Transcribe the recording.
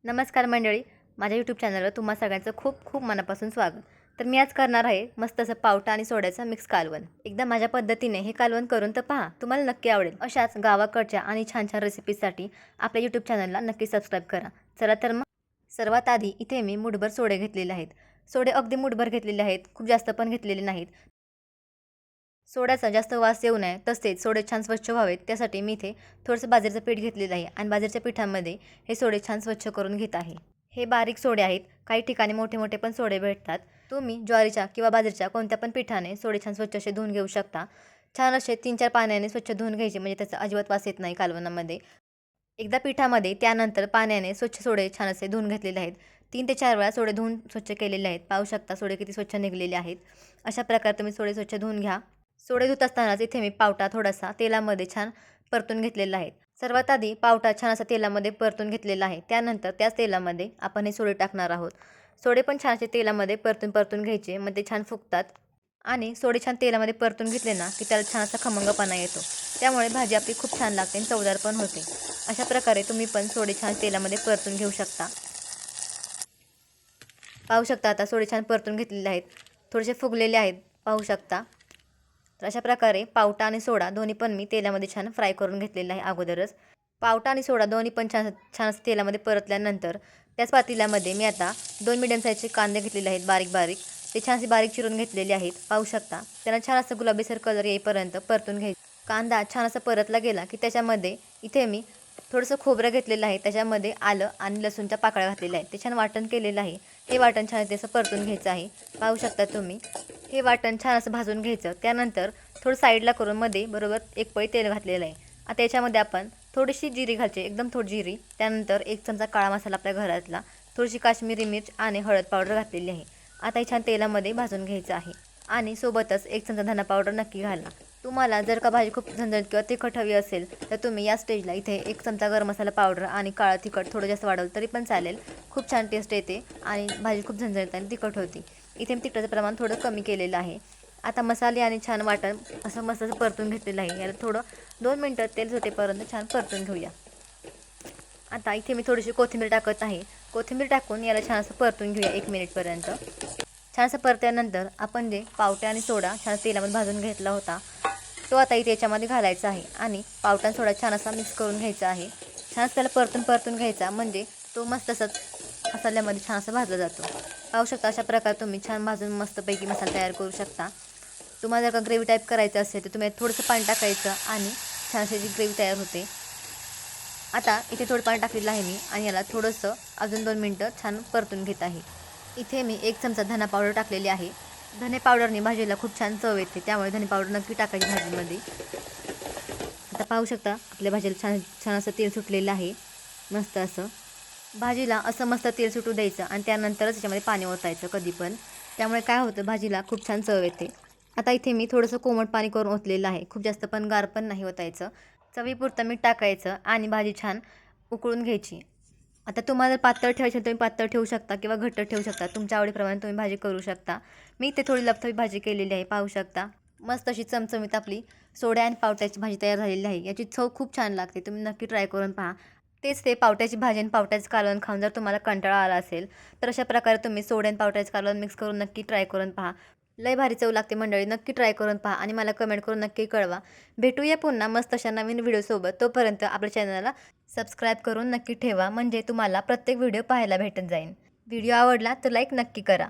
नमस्कार मंडळी, माझ्या यूट्यूब चॅनलवर तुम्हा सगळ्यांचं खूप खूप मनापासून स्वागत. तर मी आज करणार आहे मस्त असं पावटा आणि सोड्याचं मिक्स कालवण. एकदा माझ्या पद्धतीने हे कालवण करून तर पहा, तुम्हाला नक्की आवडेल. अशाच गावाकडच्या आणि छान छान रेसिपीजसाठी आपल्या यूट्यूब चॅनलला नक्की सबस्क्राईब करा. चला तर मग सर्वात आधी इथे मी मुठभर सोडे घेतलेले आहेत. सोडे अगदी मुठभर घेतलेले आहेत, खूप जास्त पण घेतलेले नाहीत. सोड्याचा जास्त वास येऊ नये तसेच सोडे छान स्वच्छ व्हावेत त्यासाठी मी इथे थोडंसं बाजरीचं पीठ घेतलेलं आहे आणि बाजरीच्या पिठामध्ये हे सोडे छान स्वच्छ करून घेत आहे. हे बारीक सोडे आहेत. काही ठिकाणी मोठे मोठे पण सोडे भेटतात. तुम्ही ज्वारीच्या किंवा बाजरीच्या कोणत्या पण पिठाने सोडे छान स्वच्छ असे धुवून घेऊ शकता. छान असे 3-4 पाण्याने स्वच्छ धुवून घ्यायचे म्हणजे त्याचा अजिबात वास येत नाही कालवणामध्ये. एकदा पिठामध्ये त्यानंतर पाण्याने स्वच्छ सोडे छान असे धुवून घेतलेले आहेत. 3 ते 4 वेळा सोडे धुवून स्वच्छ केलेले आहेत. पाहू शकता सोडे किती स्वच्छ निघलेले आहेत. अशा प्रकारे तुम्ही सोडे स्वच्छ धुवून घ्या. सोडे धुत असतानाच इथे मी पावटा थोडासा तेलामध्ये छान परतून घेतलेला आहे. सर्वात आधी पावटा छान असा तेलामध्ये परतून घेतलेला आहे. त्यानंतर त्याच तेलामध्ये आपण हे सोडे टाकणार आहोत. सोडे पण छान असे तेलामध्ये परतून परतून घ्यायचे, मग ते छान फुगतात आणि सोडे छान तेलामध्ये परतून घेतले ना की त्याला छान असा खमंगपणा येतो. त्यामुळे भाजी आपली खूप छान लागते आणि चवदार पण होते. अशा प्रकारे तुम्ही पण सोडे छान तेलामध्ये परतून घेऊ शकता. पाहू शकता आता सोडे छान परतून घेतलेले आहेत. थोडेसे फुगलेले आहेत पाहू शकता. तर अशा प्रकारे पावटा आणि सोडा दोन्ही पण मी तेलामध्ये छान फ्राय करून घेतलेलं आहे अगोदरच. पावटा आणि सोडा दोन्ही पण छान छान असं तेलामध्ये परतल्यानंतर त्याच पातेल्यामध्ये मी आता 2 मीडियम साईजचे कांदे घेतलेले आहेत बारीक बारीक. ते छान असे बारीक चिरून घेतलेले आहेत. पाहू शकता. त्यांना छान असं गुलाबीसर कलर येईपर्यंत परतून घ्यायचं. कांदा छान असा परतला गेला की त्याच्यामध्ये इथे मी थोडंसं खोबरं घेतलेलं आहे. त्याच्यामध्ये आलं आणि लसूणच्या पाकळ्या घातलेल्या आहेत. ते छान वाटण केलेलं आहे. हे वाटण छान असं परतून घ्यायचं आहे. पाहू शकता तुम्ही. हे वाटण छान असं भाजून घ्यायचं. त्यानंतर थोडं साईडला करून मध्ये बरोबर 1 पळी तेल घातलेलं आहे. आता याच्यामध्ये आपण थोडीशी जिरी घालते, एकदम थोडी जिरी. त्यानंतर 1 चमचा काळा मसाला आपल्या घरातला, थोडीशी काश्मीरी मिर्च आणि हळद पावडर घातलेली आहे. आता हे छान तेलामध्ये भाजून घ्यायचं आहे आणि सोबतच 1 चमचा धना पावडर नक्की घाला. तुम्हाला जर का भाजी खूप झणझणीत किंवा तिखट हवी असेल तर तुम्ही या स्टेजला इथे 1 चमचा गरम मसाला पावडर आणि काळा तिखट थोडं जास्त वाढवलं तरी पण चालेल. खूप छान टेस्ट येते आणि भाजी खूप झणझणीत आणि तिखट होती. इथे मी तिखटाचं प्रमाण थोडं कमी केलेलं आहे. आता मसाले आणि छान वाटण असं मस्त असं परतून घेतलेलं आहे. याला थोडं 2 मिनटं तेल सुटेपर्यंत छान परतून घेऊया. आता इथे मी थोडीशी कोथिंबीर टाकत आहे. कोथिंबीर टाकून याला छान असं परतून घेऊया 1 मिनिटपर्यंत. छान असं परतल्यानंतर आपण जे पावटे आणि सोडा छान तेलामध्ये भाजून घेतला होता तो आता इथे याच्यामध्ये घालायचा आहे आणि पावटा आणि सोडा छान असा मिक्स करून घ्यायचा आहे. छान त्याला परतून परतून घ्यायचा म्हणजे तो मस्त असं मसाल्यामध्ये छान असं भाजला जातो. पाहू शकता अशा प्रकारे तुम्ही छान भाजून मस्तपैकी मसाला तयार करू शकता. तुम्हाला जर का ग्रेव्ही टाईप करायचं असेल तर तुम्ही थोडंसं पाणी टाकायचं आणि छान अशी ग्रेव्ही तयार होते. आता इथे थोडं पाणी टाकलेलं आहे मी आणि याला थोडंसं अजून 2 मिनटं छान परतून घेत आहे. इथे मी 1 चमचा धना पावडर टाकलेली आहे. धने पावडरने भाजीला खूप छान चव येते, त्यामुळे धने पावडर नक्की टाकायची भाजीमध्ये. आता पाहू शकता आपल्या भाजीला छान छान असं तेल सुटलेलं आहे. मस्त असं भाजीला असं मस्त तेल सुटू द्यायचं आणि त्यानंतरच याच्यामध्ये पाणी ओतायचं कधी पण. त्यामुळे काय होतं भाजीला खूप छान चव येते. आता इथे मी थोडंसं कोमट पाणी करून ओतलेलं आहे. खूप जास्त पण गार पण नाही ओतायचं. चवीपुरतं मीठ टाकायचं आणि भाजी छान उकळून घ्यायची. आता तुम्हाला जर पातळ ठेवायची तुम्ही पातळ ठेवू शकता किंवा घट्ट ठेवू शकता. तुमच्या आवडीप्रमाणे तुम्ही भाजी करू शकता. मी इथे थोडी लपथवी भाजी केलेली आहे पाहू शकता. मस्त अशी चमचमीत आपली सोड्या आणि पावट्याची भाजी तयार झालेली आहे. याची चव खूप छान लागते. तुम्ही नक्की ट्राय करून पहा. तेच ते पावट्याची भाजी आणि पावट्याचं कालवण खाऊन जर तुम्हाला कंटाळा आला असेल तर अशा प्रकारे तुम्ही सोड्या आणि पावट्याचं कालवण मिक्स करून नक्की ट्राय करून पहा. लय भारी चव लागते मंडळी. नक्की ट्राय करून पहा आणि मला कमेंट करून नक्की कळवा. भेटूया पुन्हा मस्त अशा नवीन व्हिडिओसोबत. तोपर्यंत आपल्या चॅनलला सबस्क्राईब करून नक्की ठेवा म्हणजे तुम्हाला प्रत्येक व्हिडिओ पाहायला भेटत जाईल. व्हिडिओ आवडला तर लाईक नक्की करा.